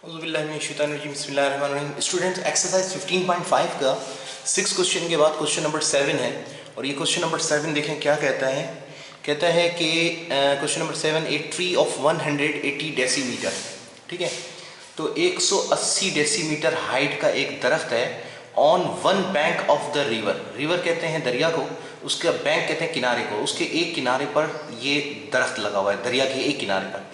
Students exercise 15.5 का 6 question के बाद क्वेश्चन नंबर 7 है और ये क्वेश्चन नंबर 7 देखें क्या कहता है। कहता है कि question number 7 a tree of 180 decimetre, ठीक है, तो 180 डेसीमीटर हाइट का एक दरख्त है on one bank of the river. River कहते हैं दरिया को, उसका बैंक कहते हैं किनारे को। उसके एक किनारे पर ये दरख्त लगा हुआ है, दरिया के एक किनारे पर।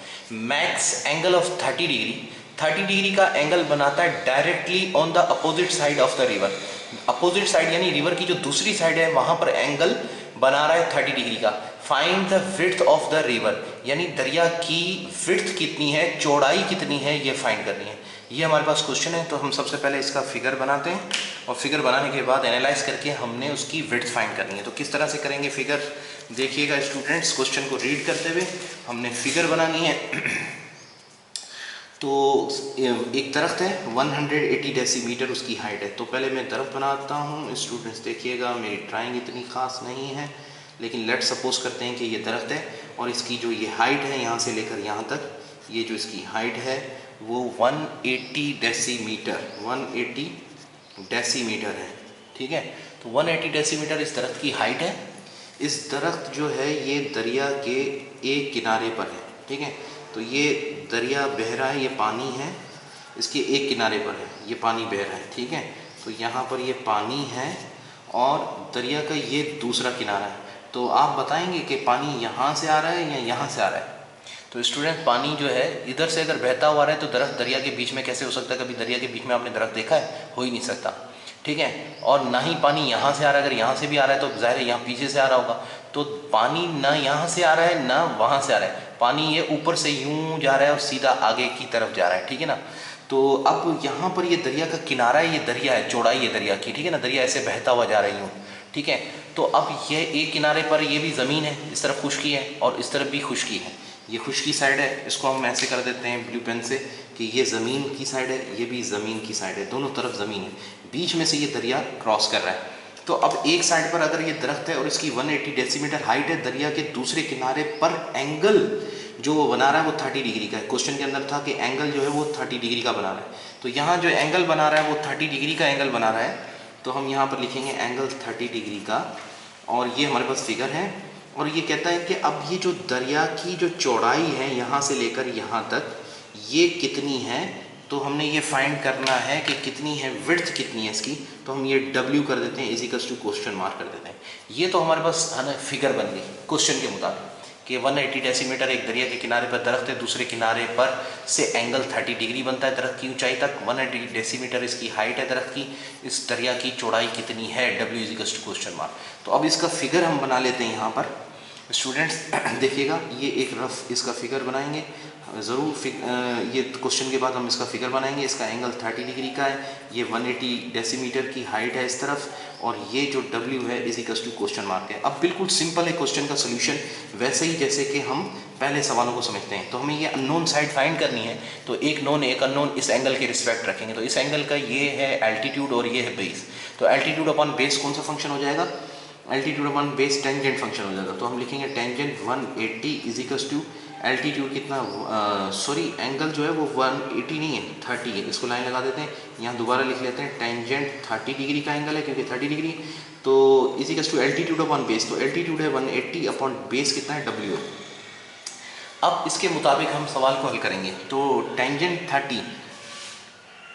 Max angle of 30 degree, 30 degree का एंगल बनाता है directly on the opposite side of the river. Opposite side यानी रिवर की जो दूसरी साइड है वहां पर एंगल बना रहा है 30 डिग्री का। Find the width of the river, यानी दरिया की विड्थ कितनी है, चौड़ाई कितनी है, ये फाइंड करनी है। ये हमारे पास क्वेश्चन है, तो हम सबसे पहले इसका फिगर बनाते हैं और फिगर बनाने के बाद एनालाइज करके हमने उसकी विड्थ फाइंड करनी है। तो किस तरह से करेंगे फिगर, देखिएगा स्टूडेंट्स, क्वेश्चन को रीड करते हुए हमने फिगर बनानी है। तो एक दरख्त है 180 डेसीमीटर उसकी हाइट है। तो पहले मैं दरख्त बनाता हूँ स्टूडेंट्स, देखिएगा मेरी ड्राइंग इतनी ख़ास नहीं है, लेकिन लेट सपोज करते हैं कि ये दरख्त है और इसकी जो ये हाइट है यहाँ से लेकर यहाँ तक, ये जो इसकी हाइट है वो 180 डेसीमीटर 180 डेसीमीटर है, ठीक है। तो 180 डेसीमीटर इस दरख्त की हाइट है। इस दरख्त जो है ये दरिया के एक किनारे पर है, ठीक है। तो ये दरिया बह रहा है, ये पानी है, इसके एक किनारे पर है, ये पानी बह रहा है, ठीक है। तो यहाँ पर ये पानी है और दरिया का ये दूसरा किनारा है। तो आप बताएंगे कि पानी यहाँ से आ रहा है या यहाँ से आ रहा है। तो स्टूडेंट पानी जो है इधर से अगर बहता हुआ रहा है तो दरख्त दरिया के बीच में कैसे हो सकता है? कभी दरिया के बीच में आपने दरख्त देखा है? हो ही नहीं सकता, ठीक है। और ना ही पानी यहाँ से आ रहा है, अगर यहाँ से भी आ रहा है तो जाहिर है यहाँ पीछे से आ रहा होगा। तो पानी ना यहाँ से आ रहा है ना वहाँ से आ रहा है, पानी ये ऊपर से यूं जा रहा है और सीधा आगे की तरफ जा रहा है, ठीक है ना। तो अब यहाँ पर ये दरिया का किनारा है, ये दरिया है, चौड़ाई है दरिया की, ठीक है ना। दरिया ऐसे बहता हुआ जा रहा है यूँ, ठीक है। तो अब ये एक किनारे पर ये भी ज़मीन है, इस तरफ खुश्की है और इस तरफ भी खुश्की है। ये खुश्की साइड है, इसको हम ऐसे कर देते हैं ब्लू पेन से कि ये ज़मीन की साइड है, ये भी ज़मीन की साइड है, दोनों तरफ ज़मीन है, बीच में से ये दरिया क्रॉस कर रहा है। तो अब एक साइड पर अगर ये दरख्त है और इसकी 180 डेसीमीटर हाइट है, दरिया के दूसरे किनारे पर एंगल जो वो बना रहा है वो 30 डिग्री का है। क्वेश्चन के अंदर था कि एंगल जो है वो 30 डिग्री का बना रहा है। तो यहाँ जो एंगल बना रहा है वो 30 डिग्री का एंगल बना रहा है। तो हम यहाँ पर लिखेंगे एंगल 30 डिग्री का, और ये हमारे पास फिगर है। और ये कहता है कि अब ये जो दरिया की जो चौड़ाई है यहाँ से लेकर यहाँ तक, ये कितनी है। तो हमने ये फाइंड करना है कि कितनी है, विड्थ कितनी है इसकी। तो हम ये W कर देते हैं, इजिकल्स टू क्वेश्चन मार्क कर देते हैं। ये तो हमारे पास है ना फिगर बन गई क्वेश्चन के मुताबिक कि 180 डेसीमीटर एक दरिया के किनारे पर दरख्त है, दूसरे किनारे पर से एंगल 30 डिग्री बनता है दरख्त की ऊंचाई तक। 180 डेसीमीटर इसकी हाइट है दरख्त की, इस दरिया की चौड़ाई कितनी है, W equals to question mark. तो अब इसका फिगर हम बना लेते हैं यहाँ पर स्टूडेंट्स। देखिएगा ये एक रफ इसका फिगर बनाएंगे ज़रूर। ये क्वेश्चन के बाद हम इसका फिगर बनाएंगे। इसका एंगल 30 डिग्री का है, ये 180 डेसीमीटर की हाइट है इस तरफ, और ये जो W है इजिकल्स टू क्वेश्चन मार्क है। अब बिल्कुल सिंपल है क्वेश्चन का सोल्यूशन, वैसे ही जैसे कि हम पहले सवालों को समझते हैं। तो हमें ये अननोन साइड फाइंड करनी है, तो एक नोन एक अननोन इस एंगल के रिस्पेक्ट रखेंगे। तो इस एंगल का ये है एल्टीट्यूड और ये है बेस। तो एल्टीट्यूड अपॉन बेस कौन सा फंक्शन हो जाएगा? Altitude upon base tangent function हो जाएगा। तो हम लिखेंगे टेंजेंट 180 इजिकल्स टू एल्टीट्यूड कितना, सॉरी एंगल जो है वो 180 नहीं है 30 है। इसको लाइन लगा देते हैं, यहाँ दोबारा लिख लेते हैं टेंजेंट 30 डिग्री का एंगल है क्योंकि 30 डिग्री। तो equals to altitude upon base, तो एल्टीट्यूड है 180 अपॉन बेस कितना है, W है। अब इसके मुताबिक हम सवाल को हल करेंगे। तो टेंजेंट 30,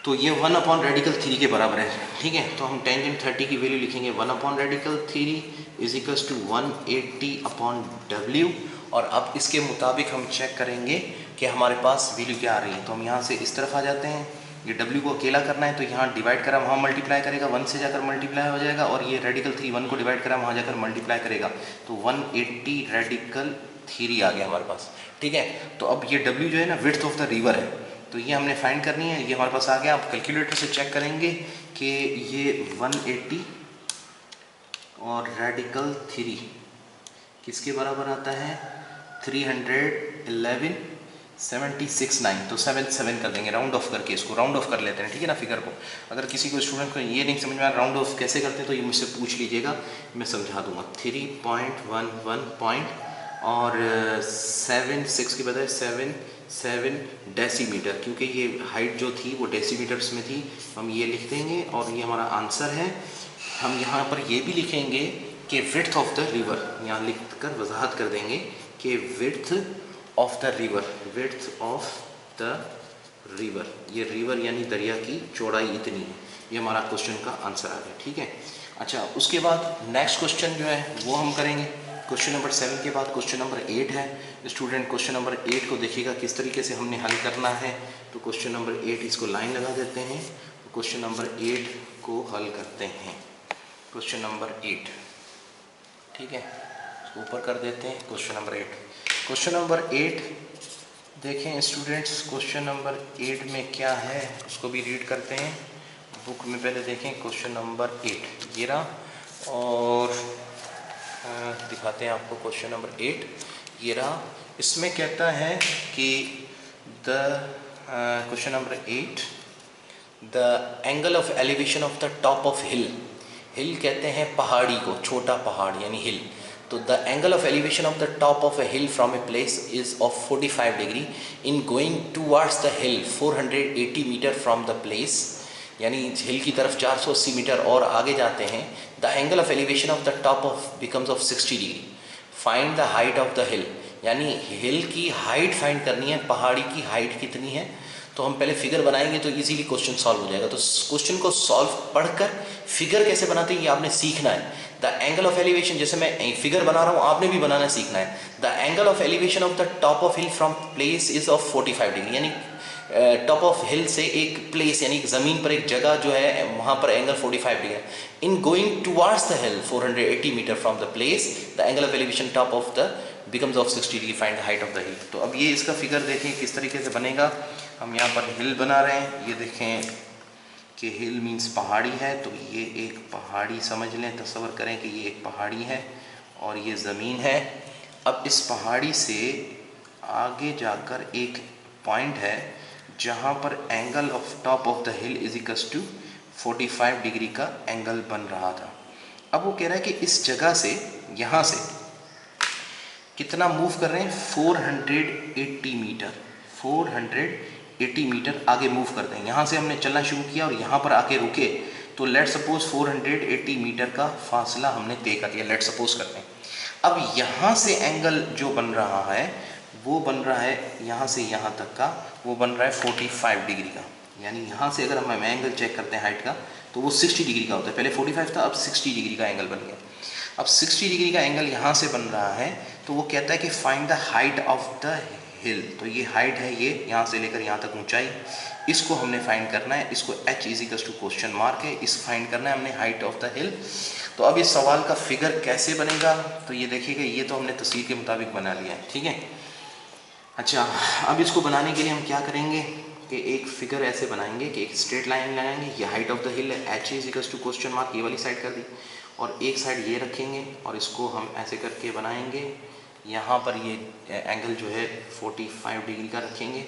तो ये 1 अपॉन रेडिकल 3 के बराबर है, ठीक है। तो हम टेंजेंट 30 की वैल्यू लिखेंगे 1 upon radical 3 equals to 180 upon W। और अब इसके मुताबिक हम चेक करेंगे कि हमारे पास वैल्यू क्या आ रही है। तो हम यहाँ से इस तरफ आ जाते हैं, ये W को अकेला करना है तो यहाँ डिवाइड करा वहाँ मल्टीप्लाई करेगा, 1 से जाकर मल्टीप्लाई हो जाएगा, और ये रेडिकल 3 1 को डिवाइड करा वहाँ जाकर मल्टीप्लाई करेगा, तो 180 रेडिकल 3 आ गया हमारे पास, ठीक है। तो अब ये W जो है ना विड्थ ऑफ द रिवर है, तो ये हमने फाइंड करनी है, ये हमारे पास आ गया। आप कैलकुलेटर से चेक करेंगे कि ये 180 और रेडिकल 3 किसके बराबर आता है, 311 76 9। तो 7 7 कर देंगे राउंड ऑफ करके, इसको राउंड ऑफ कर लेते हैं, ठीक है ना फिगर को। अगर किसी को स्टूडेंट को ये नहीं समझ में आ रहा राउंड ऑफ कैसे करते हैं तो ये मुझसे पूछ लीजिएगा, मैं समझा दूंगा। 3.11 पॉइंट और 7 6 के बजाय 7 7 डेसीमीटर, क्योंकि ये हाइट जो थी वो डेसीमीटर्स में थी। हम ये लिख देंगे और ये हमारा आंसर है। हम यहाँ पर ये भी लिखेंगे कि विड्थ ऑफ द रिवर, यहाँ लिख कर वजाहत कर देंगे कि width of the river, width of the river, ये रिवर यानी दरिया की चौड़ाई इतनी है। ये हमारा क्वेश्चन का आंसर आ गया, ठीक है। अच्छा, उसके बाद नेक्स्ट क्वेश्चन जो है वो हम करेंगे। क्वेश्चन नंबर 7 के बाद क्वेश्चन नंबर 8 है। स्टूडेंट क्वेश्चन नंबर 8 को देखिएगा किस तरीके से हमने हल करना है। तो क्वेश्चन नंबर 8, इसको लाइन लगा देते हैं। क्वेश्चन नंबर 8 को हल करते हैं। क्वेश्चन नंबर 8, ठीक है, इसको ऊपर कर देते हैं। क्वेश्चन नंबर 8, क्वेश्चन नंबर 8 देखें स्टूडेंट्स, क्वेश्चन नंबर 8 में क्या है उसको भी रीड करते हैं। बुक में पहले देखें क्वेश्चन नंबर 8 ये रहा, और दिखाते हैं आपको क्वेश्चन नंबर 8 ये रहा। इसमें कहता है कि question number 8, the angle of elevation of the top of hill. Hill कहते हैं पहाड़ी को, छोटा पहाड़ यानी हिल। तो the angle of elevation of the top of a hill from a place is of 45 degree in going towards the hill 480 metre from the place, यानी hill की तरफ 480 मीटर और आगे जाते हैं। The angle of elevation of the top of becomes of 60 degree. Find the height of the हिल, यानी hill की height find करनी है, पहाड़ी की हाइट कितनी है। तो हम पहले फिगर बनाएंगे तो इजीली क्वेश्चन सॉल्व हो जाएगा। तो क्वेश्चन को सॉल्व पढ़कर फिगर कैसे बनाते हैं ये आपने सीखना है। द एंगल ऑफ एलिवेशन, जैसे मैं फिगर बना रहा हूँ आपने भी बनाना सीखना है। The angle of elevation of the top of hill from place is of 45 degree, यानी टॉप ऑफ हिल से एक प्लेस यानी ज़मीन पर एक जगह जो है वहाँ पर एंगल 45 डिग्री है। In going towards the hill 480 metre from the place, the angle of elevation top of the becomes of 60 degree, find the height of the hill. तो अब ये इसका फिगर देखें किस तरीके से बनेगा। हम यहाँ पर हिल बना रहे हैं, ये देखें कि हिल मीन्स पहाड़ी है, तो ये एक पहाड़ी समझ लें, तसव्वुर करें कि ये एक पहाड़ी है और ये ज़मीन है। अब इस पहाड़ी से आगे जाकर एक पॉइंट है जहाँ पर angle of top of the hill is equals to 45 degree का एंगल बन रहा था। अब वो कह रहा है कि इस जगह से, यहाँ से कितना मूव कर रहे हैं, 480 मीटर, 480 मीटर आगे मूव करते हैं। यहाँ से हमने चलना शुरू किया और यहाँ पर आके रुके, तो लेट सपोज 480 मीटर का फासला हमने तय कर लिया, लेट सपोज करते हैं। अब यहाँ से एंगल जो बन रहा है वो बन रहा है यहाँ से यहाँ तक का, वो बन रहा है 45 डिग्री का। यानी यहाँ से अगर हम एंगल चेक करते हैं हाइट का तो वो 60 डिग्री का होता है। पहले 45 था, अब 60 डिग्री का एंगल बन गया। अब 60 डिग्री का एंगल यहाँ से बन रहा है, तो वो कहता है कि find the height of the hill. तो ये हाइट है, ये यहाँ से लेकर यहाँ तक ऊंचाई, इसको हमने फाइंड करना है। इसको h is to question mark है, इस फाइंड करना है हमने हाइट ऑफ द हिल। तो अब इस सवाल का फिगर कैसे बनेगा, तो ये देखिएगा, ये तो हमने तस्वीर के मुताबिक बना लिया है, ठीक है। अच्छा, अब इसको बनाने के लिए हम क्या करेंगे कि एक फिगर ऐसे बनाएंगे कि एक स्ट्रेट लाइन लगाएंगे, ये हाइट ऑफ द हिल है, h is to question mark, ये वाली साइड कर दी, और एक साइड ये रखेंगे और इसको हम ऐसे करके बनाएंगे। यहाँ पर ये एंगल जो है 45 डिग्री का रखेंगे,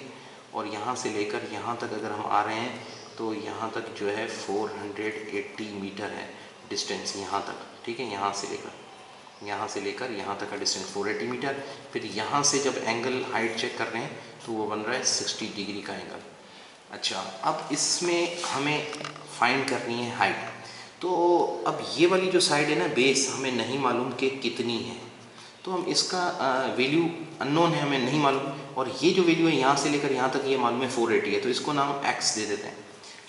और यहाँ से लेकर यहाँ तक अगर हम आ रहे हैं तो यहाँ तक जो है 480 मीटर है डिस्टेंस यहाँ तक, ठीक है। यहाँ से लेकर यहाँ तक का डिस्टेंस 480 मीटर। फिर यहाँ से जब एंगल हाइट चेक कर रहे हैं तो वो बन रहा है 60 डिग्री का एंगल। अच्छा, अब इसमें हमें फाइंड करनी है हाइट। तो अब ये वाली जो साइड है ना, बेस, हमें नहीं मालूम कि कितनी है, तो हम इसका वैल्यू अननोन है, हमें नहीं मालूम। और ये जो वैल्यू है यहाँ से लेकर यहाँ तक ये मालूम है 480 है, तो इसको नाम x दे देते हैं,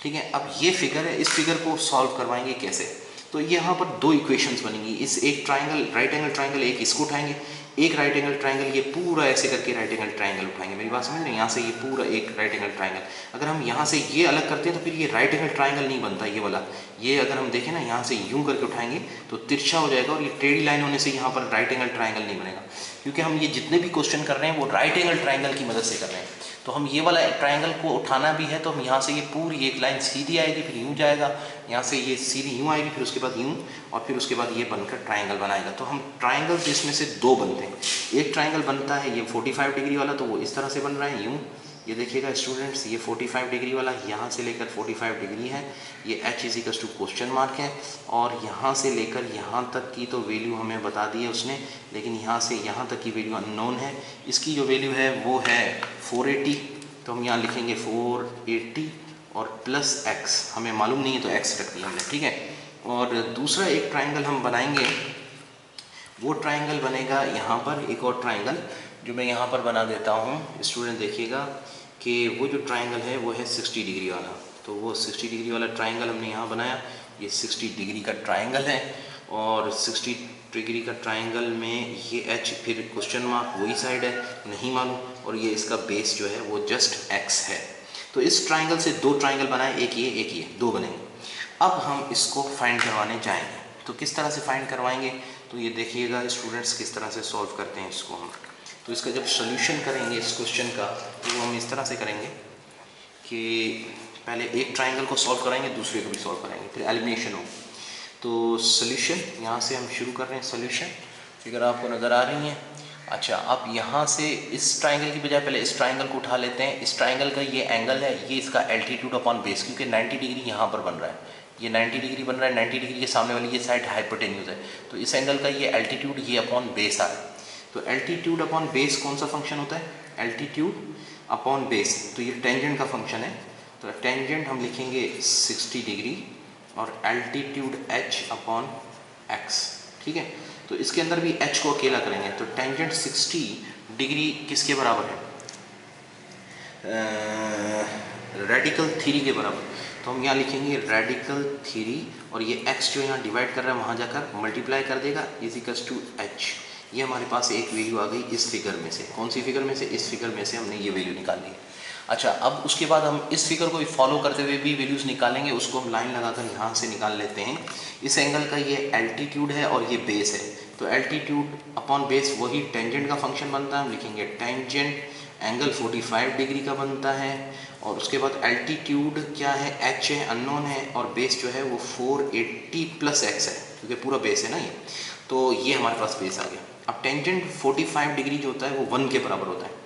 ठीक है। अब ये फिगर है, इस फिगर को सॉल्व करवाएंगे कैसे। तो यहाँ पर दो इक्वेशंस बनेंगी। इस एक ट्राइंगल, राइट एंगल ट्राइंगल, एक इसको उठाएंगे, एक राइट एंगल ट्राइंगल, ये पूरा ऐसे करके राइट एंगल ट्राइंगल उठाएंगे। मेरी बात समझ रहे हैं, यहाँ से ये पूरा एक राइट एंगल ट्राइंगल। अगर हम यहाँ से ये अलग करते हैं तो फिर ये राइट एंगल ट्राइंगल नहीं बनता, ये वाला। ये अगर हम देखें ना, यहाँ से यूं करके उठाएंगे तो तिरछा हो जाएगा, और ये टेढ़ी लाइन होने से यहाँ पर राइट एंगल ट्राइंगल नहीं बनेगा, क्योंकि हम ये जितने भी क्वेश्चन कर रहे हैं वो राइट एंगल ट्राइंगल की मदद से कर रहे हैं। तो हम ये वाला ट्राइंगल को उठाना भी है, तो हम यहाँ से ये पूरी एक लाइन सीधी आएगी, फिर यूँ जाएगा, यहाँ से ये सीधी यूँ आएगी, फिर उसके बाद यूँ, और फिर उसके बाद ये बनकर ट्राइंगल बनाएगा। तो हम ट्राइंगल्स इसमें से दो बनते हैं। एक ट्राइंगल बनता है ये 45 डिग्री वाला, तो वो इस तरह से बन रहा है यूँ, ये देखिएगा स्टूडेंट्स, ये 45 डिग्री वाला यहाँ से लेकर 45 डिग्री है, ये h is equal to question mark है, और यहाँ से लेकर यहाँ तक की तो वैल्यू हमें बता दी है उसने, लेकिन यहाँ से यहाँ तक की वैल्यू अननोन है। इसकी जो वैल्यू है वो है 480, तो हम यहाँ लिखेंगे 480 और प्लस x, हमें मालूम नहीं है तो x रख दिया हमने, ठीक है। और दूसरा एक ट्राइंगल हम बनाएंगे, वो ट्राइंगल बनेगा यहाँ पर, एक और ट्राइंगल जो मैं यहाँ पर बना देता हूँ। स्टूडेंट देखिएगा कि वो जो ट्राइंगल है वो है 60 डिग्री वाला, तो वो 60 डिग्री वाला ट्राइंगल हमने यहाँ बनाया। ये 60 डिग्री का ट्राइंगल है, और 60 डिग्री का ट्राइंगल में ये h फिर क्वेश्चन मार्क वही साइड है, नहीं मालूम, और ये इसका बेस जो है वो जस्ट x है। तो इस ट्राइंगल से दो ट्राइंगल बनाए, एक ये दो बनेंगे। अब हम इसको फाइंड करवाने जाएंगे, तो किस तरह से फाइंड करवाएंगे, तो ये देखिएगा स्टूडेंट्स किस तरह से सॉल्व करते हैं इसको हम। तो इसका जब सोल्यूशन करेंगे इस क्वेश्चन का, तो वो हम इस तरह से करेंगे कि पहले एक ट्राइंगल को सॉल्व कराएंगे, दूसरे को भी सॉल्व कराएंगे, फिर एलिमिनेशन हो। तो सोल्यूशन यहाँ से हम शुरू कर रहे हैं। सोल्यूशन फिगर आपको नज़र आ रही है। अच्छा, आप यहाँ से इस ट्राइंगल की बजाय पहले इस ट्राइंगल को उठा लेते हैं। इस ट्राइंगल का ये एंगल है, ये इसका एल्टीट्यूड अपॉन बेस, क्योंकि 90 डिग्री यहाँ पर बन रहा है, ये 90 डिग्री बन रहा है, 90 डिग्री के सामने वाली ये साइड हाइपोटेन्यूज है, तो इस एंगल का ये एल्टीट्यूड ये अपॉन बेस आ रहा है। तो एल्टीट्यूड अपॉन बेस कौन सा फंक्शन होता है, एल्टीट्यूड अपॉन बेस, तो ये टेंजेंट का फंक्शन है। तो टेंजेंट हम लिखेंगे 60 डिग्री और एल्टीट्यूड h अपॉन x, ठीक है। तो इसके अंदर भी h को अकेला करेंगे, तो टेंजेंट 60 डिग्री किसके बराबर है, रेडिकल थ्री के बराबर। तो हम यहाँ लिखेंगे रेडिकल थ्री, और ये x जो यहाँ डिवाइड कर रहा है वहाँ जाकर मल्टीप्लाई कर देगा, इज इक्वल्स टू h। ये हमारे पास एक वैल्यू आ गई इस फिगर में से। कौन सी फिगर में से, इस फिगर में से हमने ये वैल्यू निकाल ली। अच्छा, अब उसके बाद हम इस फिगर को फॉलो करते हुए भी वैल्यूज़ निकालेंगे, उसको हम लाइन लगाकर यहाँ से निकाल लेते हैं। इस एंगल का ये एल्टीट्यूड है और ये बेस है, तो एल्टीट्यूड अपॉन बेस वही टेंजेंट का फंक्शन बनता है। हम लिखेंगे टेंजेंट एंगल 45 डिग्री का बनता है, और उसके बाद एल्टीट्यूड क्या है, h है, अननोन है, और बेस जो है वो 480 प्लस x है, क्योंकि पूरा बेस है ना ये, तो ये हमारे पास बेस आ गया। अब टेंजेंट 45 डिग्री जो होता है वो 1 के बराबर होता है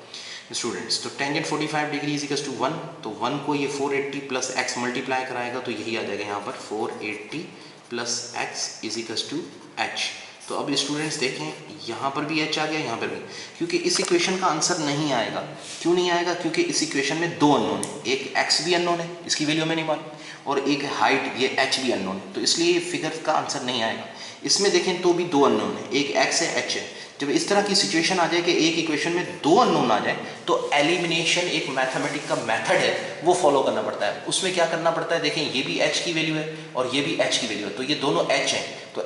स्टूडेंट्स। तो tangent 45 degree is equals to 1, तो 1 को ये 480 प्लस x मल्टीप्लाई कराएगा, तो यही आ जाएगा यहाँ पर 480 plus x is equals to h। तो अब स्टूडेंट्स देखें, यहाँ पर भी h आ गया, यहाँ पर भी, क्योंकि इस इक्वेशन का आंसर नहीं आएगा। क्यों नहीं आएगा, क्योंकि इस इक्वेशन में दो अननोन है, एक x भी अननोन है, इसकी वैल्यू हमें नहीं मालूम, और एक हाइट ये h भी अननोन है, तो इसलिए फिगर का आंसर नहीं आएगा। इसमें देखें तो भी दो अननोन है, एक x है, h है। जब इस तरह की सिचुएशन आ जाए कि एक इक्वेशन में दो अननोन आ जाए, तो एलिमिनेशन एक मैथमेटिक का मेथड है, वो फॉलो करना पड़ता है। उसमें क्या करना पड़ता है, देखें ये भी h की वैल्यू है और ये भी h की वैल्यू है, तो ये दोनों h हैं, तो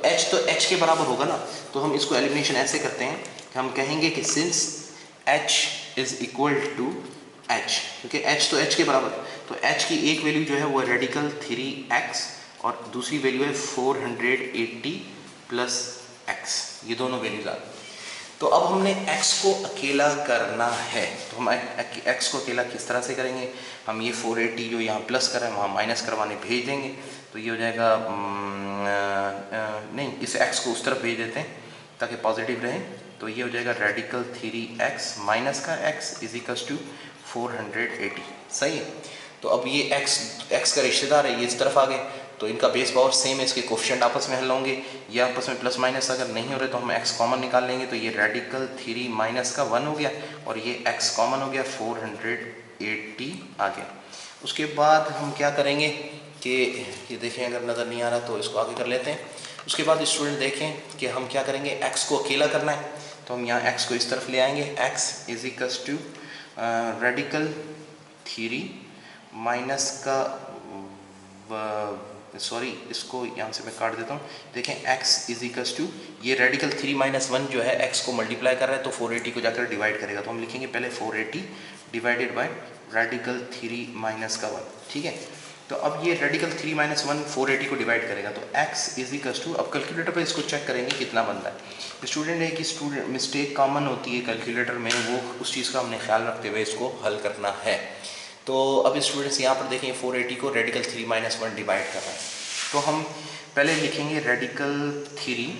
h के बराबर होगा ना। तो हम इसको एलिमिनेशन ऐसे करते हैं कि हम कहेंगे कि since h is equal to h, क्योंकि h तो h के बराबर है, तो h की एक वैल्यू जो है वो रेडिकल 3x और दूसरी वैल्यू है 480 प्लस x, ये दोनों वैल्यूज आ गई। तो अब हमने x को अकेला करना है, तो हम x को अकेला किस तरह से करेंगे, हम ये 480 जो यहाँ प्लस कर रहे हैं वहाँ माइनस करवाने भेज देंगे, तो ये हो जाएगा नहीं, इस x को उस तरफ भेज देते हैं ताकि पॉजिटिव रहे, तो ये हो जाएगा रेडिकल 3x माइनस का x इज इक्वल्स टू 480, सही है। तो अब ये x का रिश्तेदार है, ये इस तरफ आ गए, तो इनका बेस पावर सेम है, इसके कोफिशिएंट आपस में हल होंगे, ये आपस में प्लस माइनस अगर नहीं हो रहे तो हम x कॉमन निकाल लेंगे, तो ये रेडिकल 3 माइनस का 1 हो गया और ये x कॉमन हो गया 480 आ गया। उसके बाद हम क्या करेंगे कि ये देखें, अगर नज़र नहीं आ रहा तो इसको आगे कर लेते हैं। उसके बाद स्टूडेंट देखें कि हम क्या करेंगे, x को अकेला करना है, तो हम यहाँ x को इस तरफ ले आएंगे, x is equals to radical 3 minus का सॉरी, इसको यहाँ से मैं काट देता हूँ। देखें x इज इक्वल्स टू, ये रेडिकल 3 माइनस 1 जो है x को मल्टीप्लाई कर रहा है, तो 480 को जाकर डिवाइड करेगा, तो हम लिखेंगे पहले 480 डिवाइडेड बाय रेडिकल 3 माइनस का 1, ठीक है। तो अब ये रेडिकल 3 माइनस 1 480 को डिवाइड करेगा, तो x इज इक्वल्स टू, अब कैलकुलेटर पर इसको चेक करेंगे कितना बनता है। स्टूडेंट है कि स्टूडेंट मिस्टेक कॉमन होती है कैलकुलेटर में, वो उस चीज़ का हमने ख्याल रखते हुए इसको हल करना है। तो अब स्टूडेंट्स यहाँ पर देखें 480 को रेडिकल 3 माइनस 1 डिवाइड कर रहा है, तो हम पहले लिखेंगे रेडिकल 3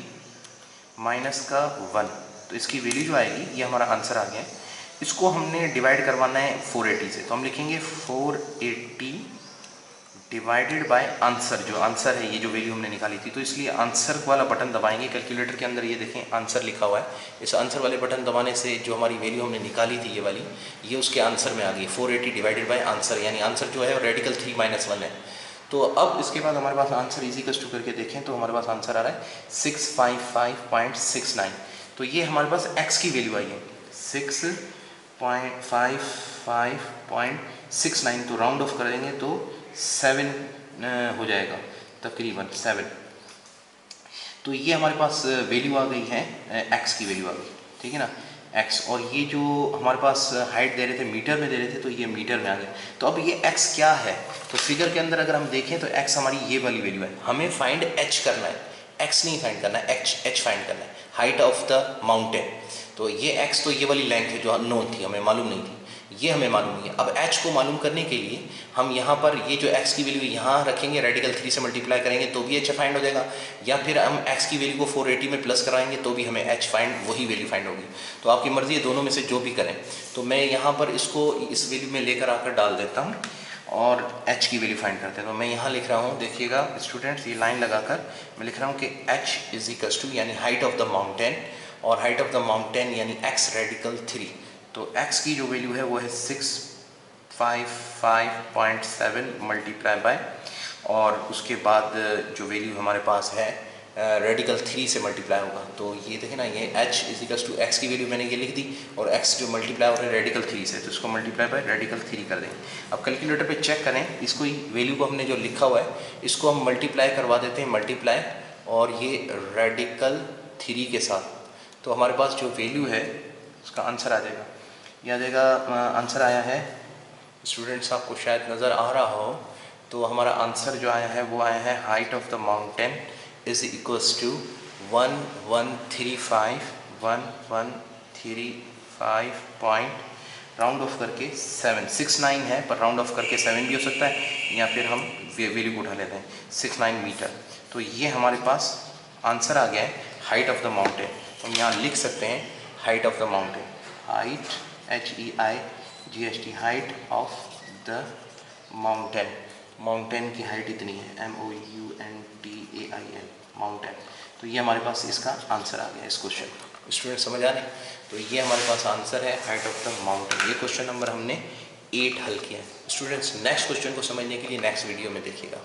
माइनस का 1, तो इसकी वैल्यू जो आएगी ये हमारा आंसर आ गया है। इसको हमने डिवाइड करवाना है 480 से, तो हम लिखेंगे 480 डिवाइडेड बाय आंसर। जो आंसर है ये जो वैल्यू हमने निकाली थी, तो इसलिए आंसर वाला बटन दबाएंगे। कैलकुलेटर के अंदर ये देखें आंसर लिखा हुआ है, इस आंसर वाले बटन दबाने से जो हमारी वैल्यू हमने निकाली थी ये वाली, ये उसके आंसर में आ गई 480 डिवाइडेड बाय आंसर, यानी आंसर जो है रेडिकल 3 - 1 है। तो अब इसके बाद हमारे पास आंसर इजी कस्टू करके देखें तो हमारे पास आंसर आ रहा है 655.69। तो ये हमारे पास x की वैल्यू आई है 655.69, तो राउंड ऑफ कर देंगे तो 7 हो जाएगा, तकरीबन 7। तो ये हमारे पास वैल्यू आ गई है, x की वैल्यू आ गई, ठीक है ना, x। और ये जो हमारे पास हाइट दे रहे थे मीटर में दे रहे थे, तो ये मीटर में आ गए। तो अब ये x क्या है, तो फिगर के अंदर अगर हम देखें तो x हमारी ये वाली वैल्यू है। हमें फाइंड h करना है, x नहीं फाइंड करना है, h फाइंड करना है, हाइट ऑफ द माउंटेन। तो ये x तो ये वाली लेंथ है जो अननोन थी, हमें मालूम नहीं थी, ये हमें मालूम नहीं है। अब h को मालूम करने के लिए हम यहाँ पर ये जो x की वैल्यू यहाँ रखेंगे, रेडिकल 3 से मल्टीप्लाई करेंगे तो भी h फाइंड हो जाएगा, या फिर हम x की वैल्यू को 480 में प्लस कराएंगे तो भी हमें h फाइंड वही वैल्यू फाइंड होगी। तो आपकी मर्जी है, दोनों में से जो भी करें। तो मैं यहाँ पर इसको इस वैल्यू में लेकर आकर डाल देता हूँ और h की वैल्यू फाइंड करते हैं। तो मैं यहाँ लिख रहा हूँ, देखिएगा स्टूडेंट्स, ये लाइन लगाकर मैं लिख रहा हूँ कि h इज इक्वल्स टू यानी हाइट ऑफ द माउंटेन, और हाइट ऑफ द माउंटेन यानी x रेडिकल 3। तो x की जो वैल्यू है वो है 655.7 मल्टीप्लाई बाय, और उसके बाद जो वैल्यू हमारे पास है रेडिकल 3 से मल्टीप्लाई होगा। तो ये देखें ना, ये h is equals to x की वैल्यू मैंने ये लिख दी, और x जो मल्टीप्लाई हो रहा है रेडिकल 3 से, तो इसको मल्टीप्लाई बाय रेडिकल 3 कर देंगे। अब कैलकुलेटर पे चेक करें, इसको वैल्यू को हमने जो लिखा हुआ है इसको हम मल्टीप्लाई करवा देते हैं, मल्टीप्लाई और ये रेडिकल 3 के साथ, तो हमारे पास जो वैल्यू है उसका आंसर आ जाएगा। यह आ जाएगा, आंसर आया है स्टूडेंट्स, आपको शायद नज़र आ रहा हो, तो हमारा आंसर जो आया है वो आया है height of the mountain is equals to 1135 point round off करके 769 है, पर राउंड ऑफ करके 7 भी हो सकता है, या फिर हम वैल्यू को उठा लेते हैं 69 मीटर। तो ये हमारे पास आंसर आ गया है हाइट ऑफ द माउंटेन। हम यहाँ लिख सकते हैं height of the mountain, height HEIGHT, height of the mountain. Mountain की हाइट इतनी है, MOUNTAIN, माउंटेन। तो ये हमारे पास इसका आंसर आ गया इस क्वेश्चन। स्टूडेंट समझ आ रहे हैं? तो ये हमारे पास आंसर है हाइट ऑफ द माउंटेन। ये क्वेश्चन नंबर हमने 8 हल किया है। स्टूडेंट्स नेक्स्ट क्वेश्चन को समझने के लिए नेक्स्ट वीडियो में देखिएगा।